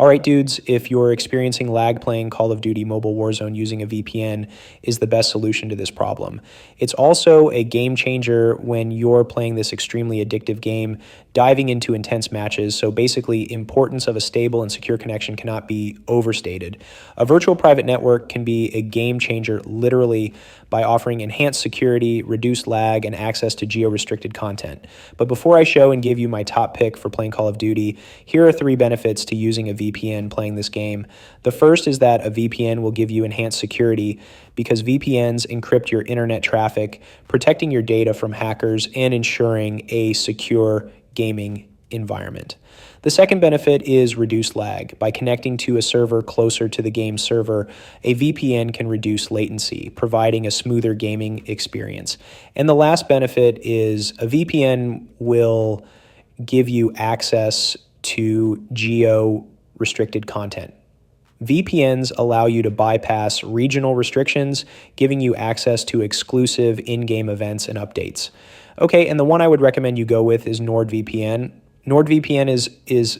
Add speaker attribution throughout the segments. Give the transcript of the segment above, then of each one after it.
Speaker 1: All right, dudes, if you're experiencing lag playing Call of Duty Mobile Warzone, using a VPN is the best solution to this problem. It's also a game changer when you're playing this extremely addictive game, diving into intense matches. So basically, importance of a stable and secure connection cannot be overstated. A virtual private network can be a game changer literally by offering enhanced security, reduced lag, and access to geo-restricted content. But before I show and give you my top pick for playing Call of Duty, here are 3 benefits to using a VPN playing this game. The first is that a VPN will give you enhanced security because VPNs encrypt your internet traffic, protecting your data from hackers and ensuring a secure gaming environment. The second benefit is reduced lag. By connecting to a server closer to the game server, a VPN can reduce latency, providing a smoother gaming experience. And the last benefit is a VPN will give you access to geo-restricted content. VPNs allow you to bypass regional restrictions, giving you access to exclusive in-game events and updates. Okay, and the one I would recommend you go with is NordVPN. NordVPN is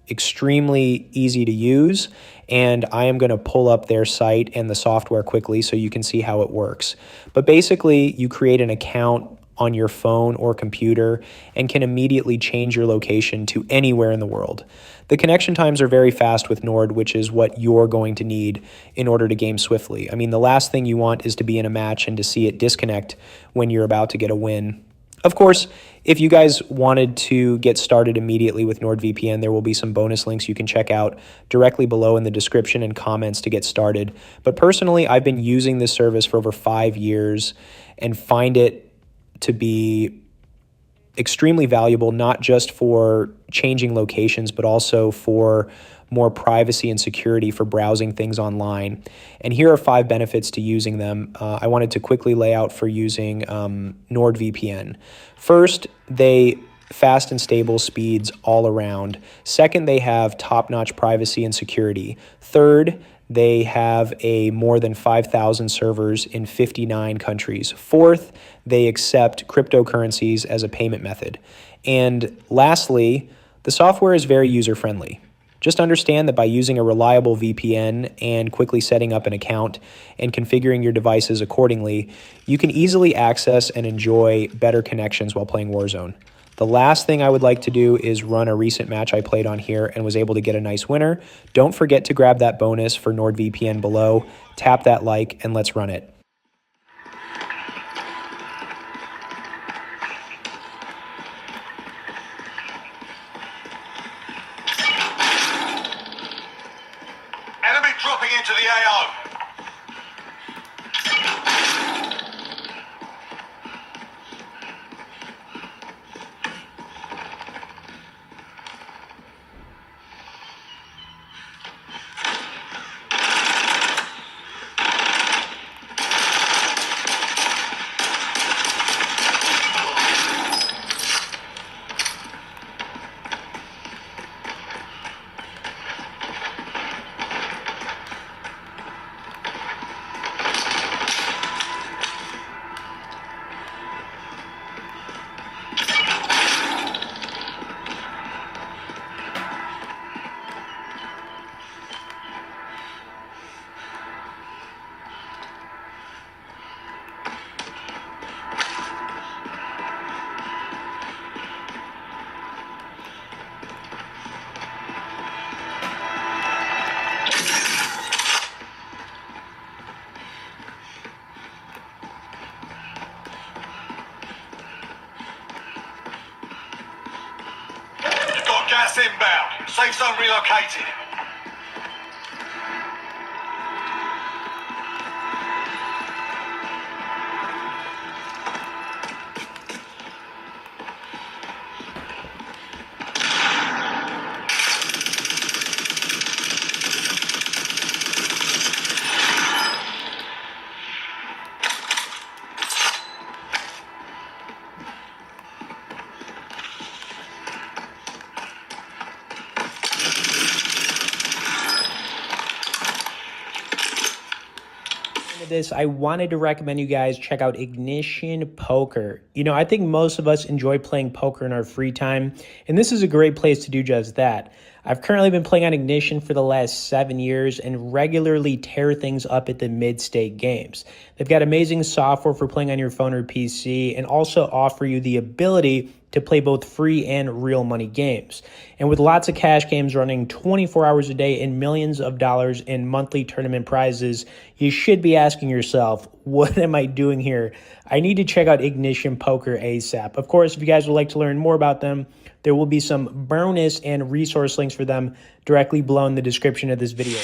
Speaker 1: extremely easy to use, and I am going to pull up their site and the software quickly so you can see how it works. But basically, you create an account on your phone or computer and can immediately change your location to anywhere in the world. The connection times are very fast with Nord, which is what you're going to need in order to game swiftly. I mean, the last thing you want is to be in a match and to see it disconnect when you're about to get a win. Of course, if you guys wanted to get started immediately with NordVPN, there will be some bonus links you can check out directly below in the description and comments to get started. But personally, I've been using this service for over 5 years and find it to be extremely valuable, not just for changing locations, but also for more privacy and security for browsing things online. And here are 5 benefits to using them. I wanted to quickly lay out for using NordVPN. First, they fast and stable speeds all around. Second, they have top-notch privacy and security. Third, they have more than 5,000 servers in 59 countries. Fourth, they accept cryptocurrencies as a payment method. And lastly, the software is very user-friendly. Just understand that by using a reliable VPN and quickly setting up an account and configuring your devices accordingly, you can easily access and enjoy better connections while playing Warzone. The last thing I would like to do is run a recent match I played on here and was able to get a nice winner. Don't forget to grab that bonus for NordVPN below, tap that like, and let's run it.
Speaker 2: Enemy dropping into the AO. Gas inbound. Safe zone relocated.
Speaker 3: This, I wanted to recommend you guys check out Ignition Poker. You know, I think most of us enjoy playing poker in our free time, and this is a great place to do just that. I've currently been playing on Ignition for the last 7 years and regularly tear things up at the mid-state games. They've got amazing software for playing on your phone or PC and also offer you the ability to play both free and real money games. And with lots of cash games running 24 hours a day and millions of dollars in monthly tournament prizes, you should be asking yourself, what am I doing here? I need to check out Ignition Poker ASAP. Of course, if you guys would like to learn more about them, there will be some bonus and resource links for them directly below in the description of this video.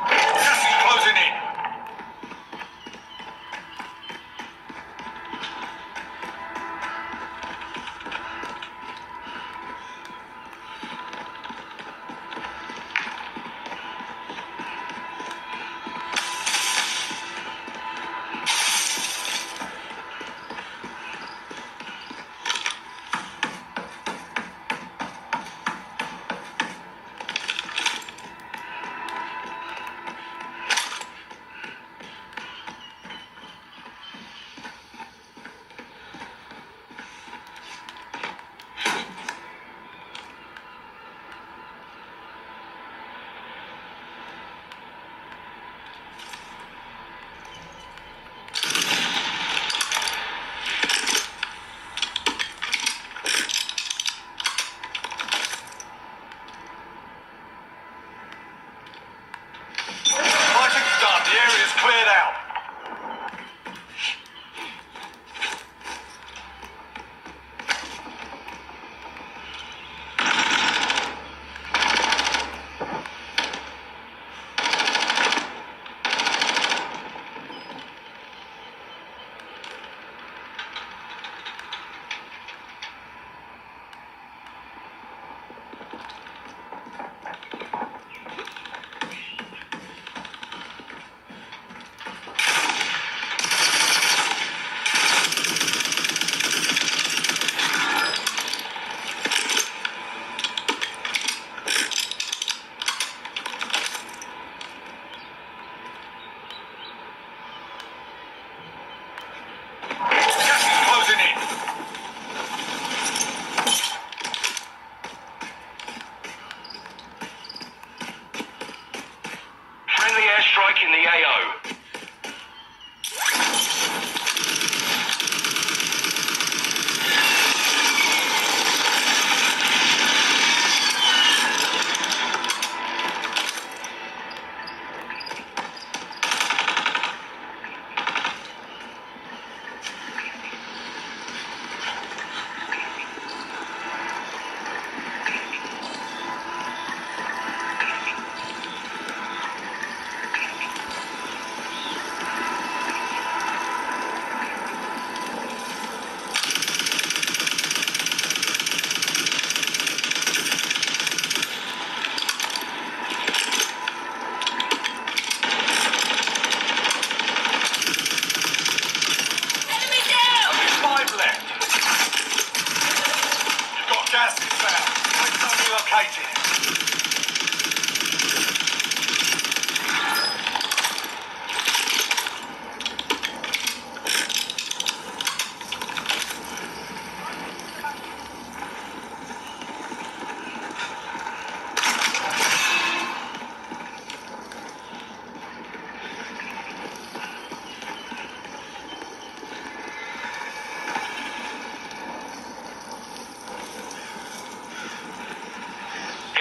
Speaker 2: Gas is closing in. Fighting's done. The area's cleared out. Gas is closing in. Friendly airstrike in the AO. Only 5 left. You've got gas inbound. Safe zone relocated.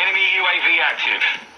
Speaker 2: Enemy UAV active.